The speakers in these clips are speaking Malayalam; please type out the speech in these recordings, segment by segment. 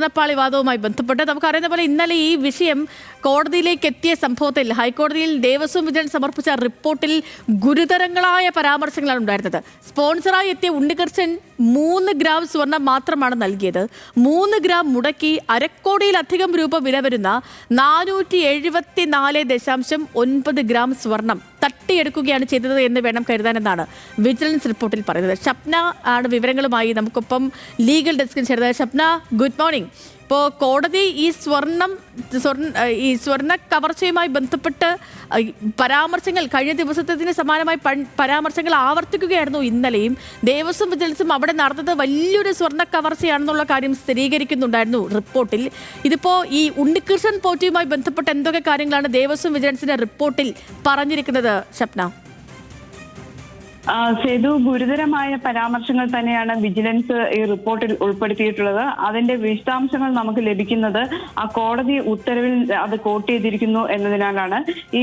സ്വർണ്ണപ്പാളി വാദവുമായി ബന്ധപ്പെട്ട് നമുക്കറിയുന്ന പോലെ ഇന്നലെ ഈ വിഷയം കോടതിയിലേക്ക് എത്തിയ സംഭവത്തിൽ ഹൈക്കോടതിയിൽ ദേവസ്വം വിജിലൻസ് സമർപ്പിച്ച റിപ്പോർട്ടിൽ ഗുരുതരങ്ങളായ പരാമർശങ്ങളാണ് ഉണ്ടായിരുന്നത്. സ്പോൺസറായി എത്തിയ ഉണ്ണികൃഷ്ണൻ 3 ഗ്രാം സ്വർണം മാത്രമാണ് നൽകിയത്. 3 ഗ്രാം മുടക്കി അരക്കോടിയിലധികം രൂപ വില വരുന്ന 474.9 ഗ്രാം സ്വർണം തട്ടിയെടുക്കുകയാണ് ചെയ്തത് എന്ന് വേണം കരുതാനെന്നാണ് വിജിലൻസ് റിപ്പോർട്ടിൽ പറയുന്നത്. ഷപ്ന ആണ് വിവരങ്ങളുമായി നമുക്കൊപ്പം ലീഗൽ ഡെസ്കിൽ ചേർന്നത്. Shapna, good morning. ഇപ്പോൾ കോടതി ഈ സ്വർണ്ണ കവർച്ചയുമായി ബന്ധപ്പെട്ട് പരാമർശങ്ങൾ കഴിഞ്ഞ ദിവസത്തിന് സമാനമായി പരാമർശങ്ങൾ ആവർത്തിക്കുകയായിരുന്നു ഇന്നലെയും. ദേവസ്വം വിജിലൻസും അവിടെ നടന്നത് വലിയൊരു സ്വർണ്ണ കവർച്ചയാണെന്നുള്ള കാര്യം സ്ഥിരീകരിക്കുന്നുണ്ടായിരുന്നു റിപ്പോർട്ടിൽ. ഇതിപ്പോൾ ഈ ഉണ്ണികൃഷ്ണൻ പോറ്റിയുമായി ബന്ധപ്പെട്ട് എന്തൊക്കെ കാര്യങ്ങളാണ് ദേവസ്വം വിജിലൻസിന്റെ റിപ്പോർട്ടിൽ പറഞ്ഞിരിക്കുന്നത് ഷപ്ന? സേതു, ഗുരുതരമായ പരാമർശങ്ങൾ തന്നെയാണ് വിജിലൻസ് ഈ റിപ്പോർട്ടിൽ ഉൾപ്പെടുത്തിയിട്ടുള്ളത്. അതിന്റെ വിശദാംശങ്ങൾ നമുക്ക് ലഭിക്കുന്നത് ആ കോടതി ഉത്തരവിൽ അത് കോട്ട് ചെയ്തിരിക്കുന്നു എന്നതിനാലാണ്. ഈ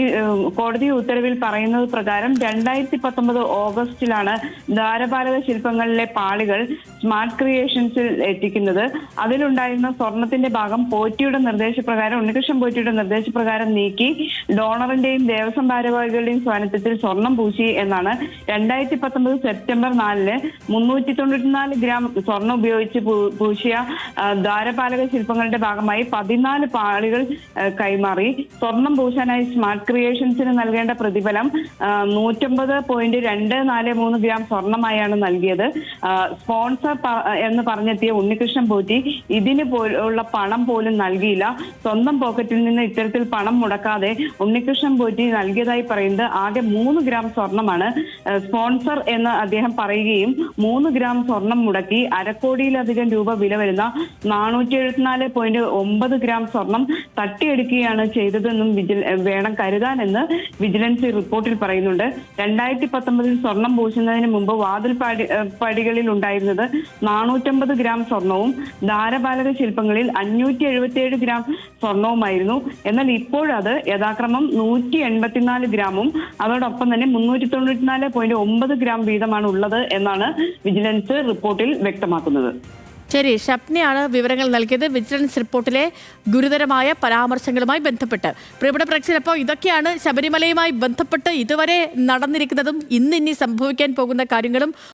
കോടതി ഉത്തരവിൽ പറയുന്നത് പ്രകാരം 2019 ഓഗസ്റ്റിലാണ് ദ്വാരപാലക ശില്പങ്ങളിലെ പാളികൾ സ്മാർട്ട് ക്രിയേഷൻസിൽ എത്തിക്കുന്നത്. അതിലുണ്ടായിരുന്ന സ്വർണത്തിന്റെ ഭാഗം പോറ്റിയുടെ നിർദ്ദേശപ്രകാരം, ഉണ്ണികൃഷ്ണൻ പോറ്റിയുടെ നിർദ്ദേശപ്രകാരം നീക്കി ഡോണറിന്റെയും ദേവസ്വം ഭാരവാഹികളുടെയും സ്വാധീനത്തിൽ സ്വർണം പൂശി എന്നാണ് 2019 സെപ്റ്റംബർ 4-ന് 394 ഗ്രാം സ്വർണം ഉപയോഗിച്ച് പൂശിയ ദ്വാരപാലക ശില്പങ്ങളുടെ ഭാഗമായി 14 പാളികൾ കൈമാറി. സ്വർണം പൂശാനായി സ്മാർട്ട് ക്രിയേഷൻസിന് നൽകേണ്ട പ്രതിഫലം 150.243 ഗ്രാം സ്വർണമായാണ് നൽകിയത്. സ്പോൺസർ എന്ന് പറഞ്ഞെത്തിയ ഉണ്ണികൃഷ്ണൻ പോറ്റി ഇതിന് ഉള്ള പണം പോലും നൽകിയില്ല. സ്വന്തം പോക്കറ്റിൽ നിന്ന് ഇത്തരത്തിൽ പണം മുടക്കാതെ ഉണ്ണികൃഷ്ണൻ പോറ്റി നൽകിയതായി പറയുന്നത് ആകെ 3 ഗ്രാം സ്വർണമാണ്. സ്പോൺസർ എന്ന് അദ്ദേഹം പറയുകയും 3 ഗ്രാം സ്വർണം മുടക്കി അരക്കോടിയിലധികം രൂപ വില വരുന്ന 474.9 ഗ്രാം സ്വർണം തട്ടിയെടുക്കുകയാണ് ചെയ്തതെന്നും വേണം കരുതാനെന്ന് വിജിലൻസ് റിപ്പോർട്ടിൽ പറയുന്നുണ്ട്. 2019 സ്വർണം പൂശുന്നതിന് മുമ്പ് വാതിൽ പടികളിൽ ഉണ്ടായിരുന്നത് 450 ഗ്രാം സ്വർണവും ദ്വാരപാലക ശില്പങ്ങളിൽ 577 ഗ്രാം സ്വർണവുമായിരുന്നു. എന്നാൽ ഇപ്പോഴത് യഥാക്രമം 184 ഗ്രാമും അതോടൊപ്പം തന്നെ 394.9 ഗ്രാം വീതമാണ് ഉള്ളത് എന്നാണ് വിജിലൻസ് റിപ്പോർട്ടിൽ വ്യക്തമാക്കുന്നത്. ശരി, ഷപ്നയാണ് വിവരങ്ങൾ നൽകിയത് വിജിലൻസ് റിപ്പോർട്ടിലെ ഗുരുതരമായ പരാമർശങ്ങളുമായി ബന്ധപ്പെട്ട്. പ്രിയപ്പെട്ട പ്രേക്ഷകരപ്പോൾ ഇതൊക്കെയാണ് ശബരിമലയുമായി ബന്ധപ്പെട്ട് ഇതുവരെ നടന്നിരിക്കുന്നതും ഇനി സംഭവിക്കാൻ പോകുന്ന കാര്യങ്ങളും.